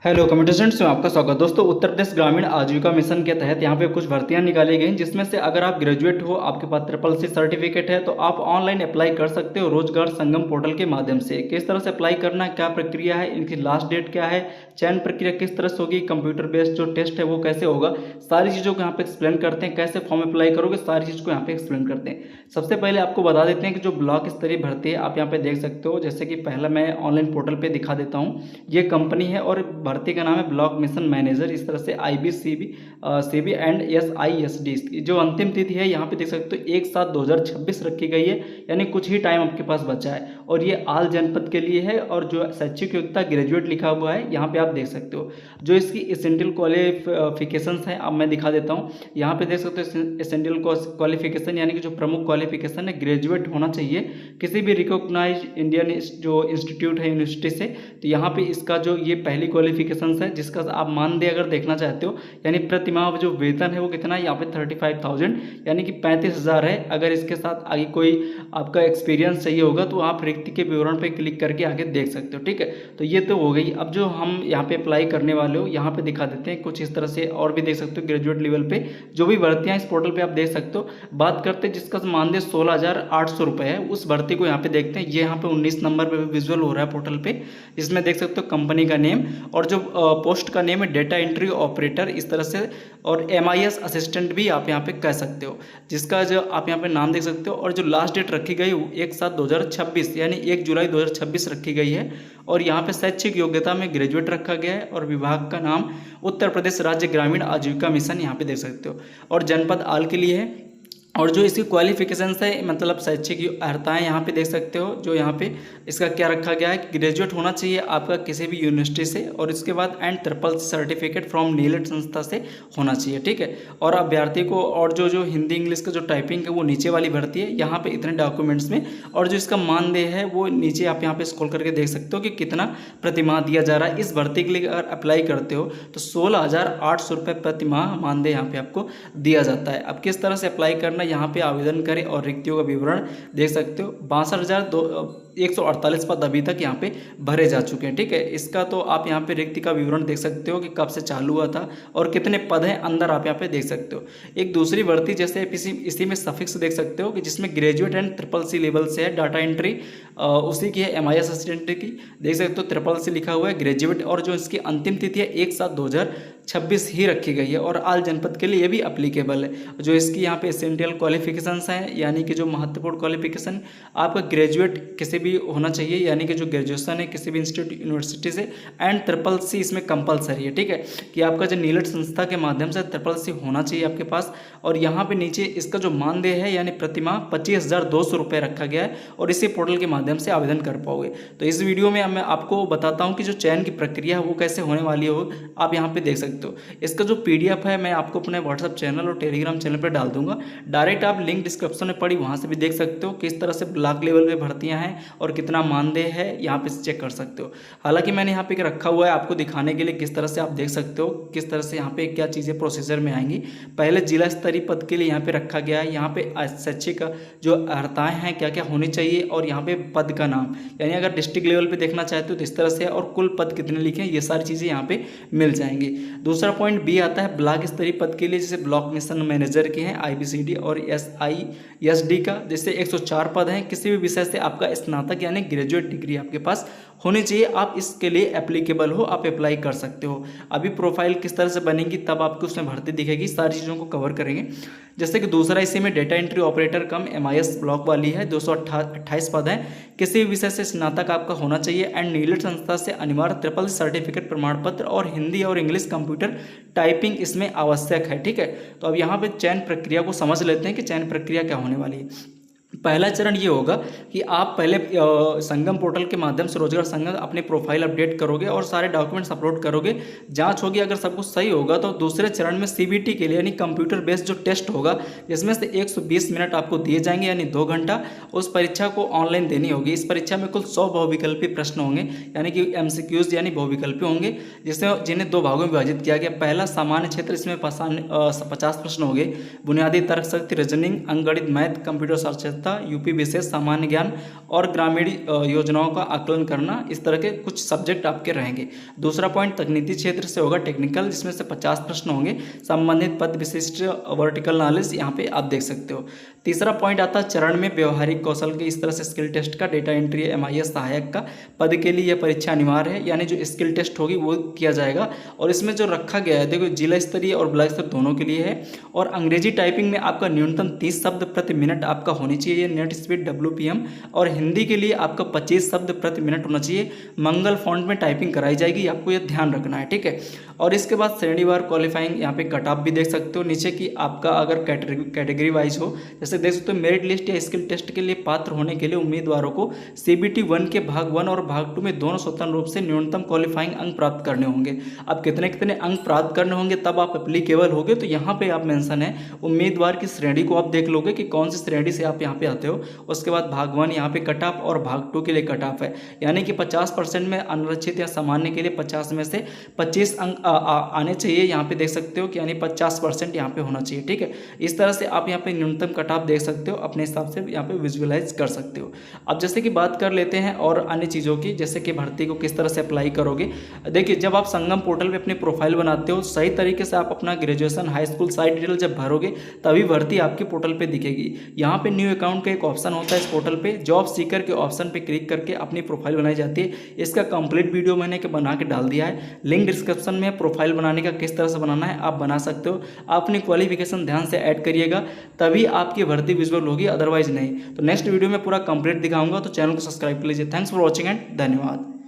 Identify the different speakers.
Speaker 1: Hello computer students में आपका स्वागत। दोस्तों, उत्तर प्रदेश ग्रामीण आजीविका मिशन के तहत यहाँ पे कुछ भर्तियां निकाली गई, जिसमें से अगर आप ग्रेजुएट हो, आपके पास ट्रिपल सी सर्टिफिकेट है, तो आप ऑनलाइन अप्लाई कर सकते हो रोजगार संगम पोर्टल के माध्यम से। किस तरह से अप्लाई करना है, क्या प्रक्रिया है, इनकी लास्ट डेट क्या है, चयन प्रक्रिया किस तरह से होगी, कंप्यूटर बेस्ड जो टेस्ट है वो कैसे होगा, सारी चीज़ों को यहाँ पे एक्सप्लेन करते हैं। कैसे फॉर्म अप्लाई करोगे, सारी चीज़ को यहाँ पे एक्सप्लेन करते हैं। सबसे पहले आपको बता देते हैं कि जो ब्लॉक स्तरीय भर्ती है आप यहाँ पे देख सकते हो। जैसे कि पहला मैं ऑनलाइन पोर्टल पे दिखा देता हूँ। ये कंपनी है और भर्ती का नाम है ब्लॉक मिशन मैनेजर। इस तरह से IBCB एंड SISD जो अंतिम तिथि है यहाँ पे देख सकते हो 1/7/2026 रखी गई है, यानी कुछ ही टाइम आपके पास बचा है। और ये आल जनपद के लिए है और जो शैक्षिक योग्यता ग्रेजुएट लिखा हुआ है यहाँ पे आप देख सकते हो। जो इसकी एसेंशियल क्वालिफिकेशंस हैं अब मैं दिखा देता हूँ। यहाँ पे देख सकते हो एसेंशियल क्वालिफिकेशन यानी कि जो प्रमुख क्वालिफिकेशन है ग्रेजुएट होना चाहिए किसी भी रिकॉग्नाइज इंडियन जो इंस्टीट्यूट है यूनिवर्सिटी से। तो यहाँ पे इसका जो ये पहली क्वालिफिकेशंस है जिसका आप मानदेय अगर देखना चाहते हो, यानी प्रतिमाह जो वेतन है वो कितना है यहाँ पे 35,000 यानी कि 35,000 है। अगर इसके साथ आगे कोई आपका एक्सपीरियंस चाहिए होगा तो आप रिक्ति के विवरण पे क्लिक करके आगे देख सकते हो। ठीक है, तो ये तो हो गई। अब जो हम यहाँ पे अप्लाई करने वाले हो यहाँ पे दिखा देते हैं कुछ इस तरह से, और भी देख सकते हो ग्रेजुएट लेवल पे जो भी भर्तियाँ इस पोर्टल पे आप देख सकते हो। बात करते हैं जिसका मानदेय 16,800 रुपये है, उस भर्ती को यहाँ पे देखते हैं। ये यहाँ पे 19 नंबर पे विजुअल हो रहा है पोर्टल पे। इसमें देख सकते हो कंपनी का नेम और जो पोस्ट का नेम है डेटा एंट्री ऑपरेटर इस तरह से, और MIS असिस्टेंट भी आप यहाँ पे कह सकते हो, जिसका जो आप यहाँ पे नाम देख सकते हो। और जो लास्ट डेट रखी गई 1/7/2026 यानी 1 जुलाई 2026 रखी गई है। और यहाँ पे शैक्षिक योग्यता में ग्रेजुएट रखा गया है और विभाग का नाम उत्तर प्रदेश राज्य ग्रामीण आजीविका मिशन यहाँ पे देख सकते हो। और जनपद आल के लिए है। और जो इसकी क्वालिफिकेशंस है मतलब शैक्षिक अर्हताएँ यहाँ पे देख सकते हो। जो यहाँ पे इसका क्या रखा गया है, ग्रेजुएट होना चाहिए आपका किसी भी यूनिवर्सिटी से, और इसके बाद एंड ट्रिपल सर्टिफिकेट फ्रॉम नीलेट संस्था से होना चाहिए। ठीक है, और अभ्यर्थी को और जो हिंदी इंग्लिश का जो टाइपिंग है वो नीचे वाली भर्ती है यहाँ पे इतने डॉक्यूमेंट्स में। और जो इसका मानदेय है वो नीचे आप यहाँ पे स्क्रॉल करके देख सकते हो कि कितना प्रतिमाह दिया जा रहा है। इस भर्ती के लिए अगर अप्लाई करते हो तो 16,800 रुपये प्रतिमाह मानदेय यहाँ पे आपको दिया जाता है। अब किस तरह से अप्लाई करना, यहाँ पे आवेदन करें और रिक्तियों का विवरण देख सकते हो। 62,148 पद अभी तक यहाँ पे भरे जा चुके हैं। ठीक है, इसका तो आप यहाँ पे रिक्ति का विवरण देख सकते हो कि कब से चालू हुआ था और कितने पद हैं अंदर, आप यहाँ पे देख सकते हो। एक दूसरी भर्ती जैसे इसी में सफिक्स देख सकते हो कि जिसमें graduate and triple C level से है, डाटा एंट्री उसी की है, MIS असिस्टेंट की देख सकते हो, ट्रिपल सी लिखा हुआ है ग्रेजुएट। और जो इसकी अंतिम तिथि है 1/7/2026 ही रखी गई है और आल जनपद के लिए ये भी अप्लीकेबल है। जो इसकी यहाँ पे एसेंशियल क्वालिफिकेशंस हैं यानी कि जो महत्वपूर्ण क्वालिफिकेशन आपका ग्रेजुएट किसी भी होना चाहिए, यानी कि जो ग्रेजुएशन है किसी भी इंस्टीट्यूट यूनिवर्सिटी से, एंड ट्रिपल सी इसमें कंपलसरी है। ठीक है, कि आपका जो नीलेट संस्था के माध्यम से ट्रिपल सी होना चाहिए आपके पास। और यहाँ पे नीचे इसका जो मानदेय है यानी प्रतिमाह 25,200 रुपये रखा गया है और इसी पोर्टल के माध्यम से आवेदन कर पाओगे। तो इस वीडियो में मैं आपको बताता हूँ कि जो चयन की प्रक्रिया है वो कैसे होने वाली हो, आप यहाँ पे देख सकते हो। इसका जो PDF है मैं आपको अपने व्हाट्सअप चैनल और टेलीग्राम चैनल पर डाल दूंगा। डायरेक्ट आप लिंक डिस्क्रिप्शन में पड़ी वहाँ से भी देख सकते हो किस तरह से ब्लॉक लेवल पे भर्तियाँ हैं और कितना मानदेय है, यहाँ पे चेक कर सकते हो। हालांकि मैंने यहाँ पे रखा हुआ है आपको दिखाने के लिए किस तरह से आप देख सकते हो किस तरह से यहाँ पे क्या चीज़ें प्रोसीजर में आएंगी। पहले जिला स्तरीय पद के लिए यहाँ पे रखा गया है, यहाँ पे शैक्षिक जो अर्हताएँ हैं क्या क्या होनी चाहिए, और यहाँ पे पद का नाम, यानी अगर डिस्ट्रिक्ट लेवल पे देखना चाहते हो तो इस तरह से, और कुल पद कितने लिखे हैं ये सारी चीज़ें यहाँ पे मिल जाएंगी। दूसरा पॉइंट B आता है ब्लॉक स्तरीय पद के लिए, जैसे ब्लॉक मिशन मैनेजर के हैं IBCD और SISD का, जैसे 104 पद हैं। किसी भी विषय से आपका स्नातक यानी ग्रेजुएट डिग्री आपके पास होनी चाहिए, आप इसके लिए एप्लीकेबल हो, आप अप्लाई कर सकते हो। अभी प्रोफाइल किस तरह से बनेगी तब आपको उसमें भर्ती दिखेगी, सारी चीज़ों को कवर करेंगे। जैसे कि दूसरा इसी में डेटा एंट्री ऑपरेटर कम MIS ब्लॉक वाली है, 228 पद हैं। किसी भी विषय से स्नातक आपका होना चाहिए एंड नीलेट संस्था से अनिवार्य ट्रिपल सर्टिफिकेट प्रमाण पत्र और हिंदी और इंग्लिश कंप्यूटर टाइपिंग इसमें आवश्यक है। ठीक है, तो अब यहाँ पे चयन प्रक्रिया को समझ लेते हैं कि चयन प्रक्रिया क्या होने वाली है। पहला चरण ये होगा कि आप पहले संगम पोर्टल के माध्यम से रोजगार संगम अपनी प्रोफाइल अपडेट करोगे और सारे डॉक्यूमेंट्स अपलोड करोगे, जांच होगी। अगर सब कुछ सही होगा तो दूसरे चरण में CBT के लिए यानी कंप्यूटर बेस्ड जो टेस्ट होगा, जिसमें से 120 मिनट आपको दिए जाएंगे यानी 2 घंटा। उस परीक्षा को ऑनलाइन देनी होगी। इस परीक्षा में कुल 100 बहुविकल्पी प्रश्न होंगे यानी कि MCQs यानी बहुविकल्पी होंगे, जिन्हें 2 भागों में विभाजित किया गया। पहला सामान्य क्षेत्र, इसमें 50 प्रश्न होंगे। बुनियादी तर्क शक्ति, रीजनिंग, अंकगणित, मैथ, कंप्यूटर आवश्यकता, यूपी विशेष सामान्य ज्ञान और ग्रामीण योजनाओं का आकलन करना, इस तरह के कुछ सब्जेक्ट आपके रहेंगे। दूसरा पॉइंट तकनीकी क्षेत्र से होगा टेक्निकल, जिसमें से 50 प्रश्न होंगे। संबंधित पद विशिष्ट वर्टिकल नॉलेज यहाँ पे आप देख सकते हो। तीसरा पॉइंट आता है चरण में व्यवहारिक कौशल के, इस तरह से स्किल टेस्ट का, डेटा एंट्री MIS सहायक का पद के लिए यह परीक्षा अनिवार्य है, यानी जो स्किल टेस्ट होगी वो किया जाएगा। और इसमें जो रखा गया है देखो, जिला स्तरीय और ब्लॉक स्तर दोनों के लिए है। और अंग्रेजी टाइपिंग में आपका न्यूनतम 30 शब्द प्रति मिनट आपका होनी चाहिए, नेट स्पीड WPM। और हिंदी के लिए आपका 25 शब्द प्रति मिनट होना चाहिए। मंगल फॉन्ट में टाइपिंग कराई जाएगी, आपको यह ध्यान रखना है, ठीक है। और इसके बाद श्रेणीवार क्वालिफाइंग यहाँ पे कट ऑफ भी देख सकते हो नीचे की, आपका अगर कैटेगरी वाइज हो, जैसे देख सकते हो मेरिट लिस्ट या स्किल टेस्ट के लिए पात्र होने के लिए उम्मीदवारों को CBT 1 के भाग 1 और भाग 2 में दोनों स्वतंत्र रूप से न्यूनतम क्वालिफाइंग अंक प्राप्त करने होंगे। अब कितने कितने अंक प्राप्त करने होंगे तब आप एप्लीकेबल होगे, तो यहाँ पे आप मेंशन है उम्मीदवार की श्रेणी को आप देख लोगे कि कौन सी श्रेणी से आप यहाँ पे आते हो। उसके बाद भाग 1 यहाँ पे कट ऑफ और भाग 2 के लिए कट ऑफ है, यानी कि 50% में अनारक्षित या सामान्य के लिए 50 में से 25 अंक आने चाहिए, यहाँ पे देख सकते हो कि यानी 50% यहाँ पे होना चाहिए, ठीक है। इस तरह से आप यहाँ पे न्यूनतम कट ऑफ देख सकते हो, अपने हिसाब से यहाँ पे विजुअलाइज कर सकते हो। अब जैसे कि बात कर लेते हैं और अन्य चीज़ों की, जैसे कि भर्ती को किस तरह से अप्लाई करोगे। देखिए, जब आप संगम पोर्टल पे अपनी प्रोफाइल बनाते हो, सही तरीके से आप अपना graduation, high school, site detail जब भरोगे तभी भर्ती आपके पोर्टल पे दिखेगी। यहाँ पे न्यू अकाउंट का एक ऑप्शन होता है इस पोर्टल पे, जॉब सीकर के ऑप्शन पे क्लिक करके अपनी प्रोफाइल बनाई जाती है। इसका कंप्लीट वीडियो मैंने बना के डाल दिया है, लिंक डिस्क्रिप्शन में। प्रोफाइल बनाने का किस तरह से बनाना है आप बना सकते हो। आप अपनी क्वालिफिकेशन ध्यान से ऐड करिएगा, तभी आपकी भर्ती विजुअल होगी, अदरवाइज नहीं। तो नेक्स्ट वीडियो में पूरा कंप्लीट दिखाऊंगा, तो चैनल को सब्सक्राइब कर लीजिए। थैंक्स फॉर वॉचिंग एंड धन्यवाद।